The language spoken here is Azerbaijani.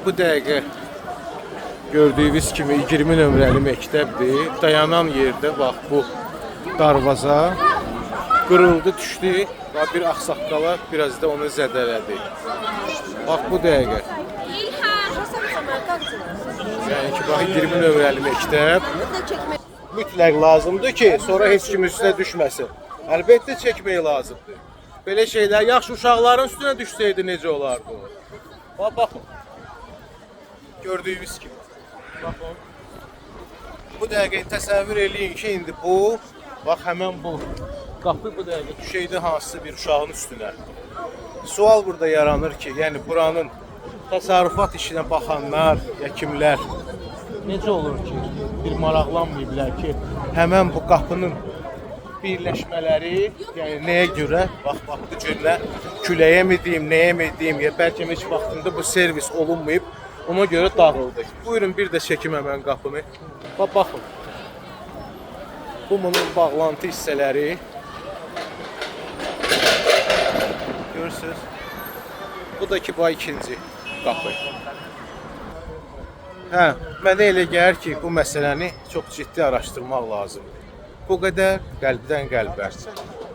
Bu dəqiqə gördüyünüz kimi 20 nömrəli məktəbdir. Dayanan yerdə bax bu darvaza qırıldı, düşdü və bir ağsaqqala biraz da onu zədələdi. Bax bu dəqiqə. Yəni ki, bax 20 nömrəli məktəb mütləq lazımdır ki, sonra heç kim üstünə düşməsin. Əlbəttə çəkmək lazımdır. Belə şeylər yaxşı uşaqların üstünə düşsəydi necə olardı o? Baxın. Gördüyünüz kimi. Baxın. Bu dəqiqə təsəvvür eləyin ki, indi bu, bax həmən bu qapı bu dəqiqə düşəydi hansısa bir uşağın üstünə. Sual burada yaranır ki, yəni buranın təsərrüfat işinə baxanlar, ya kimlər necə olur ki, bir maraqlanmayıblar ki, həmən bu qapının birləşmələri, yəni nəyə görə, bax bu cürlə küləyə mi deyim, nəyə mi deyim, ya bəlkə heç vaxtında bu servis olunmayıb, ona görə dağıldı. Buyurun bir də çəkim həmən qapını. Baxın. Bu bunun bağlantı hissələri. Görürsünüz. Bu da ki, bu ikinci qapı. Hə, mənə elə gəlir ki, bu məsələni çox ciddi araşdırmaq lazımdır. Bu qədər qəlbdən qəlbərsin.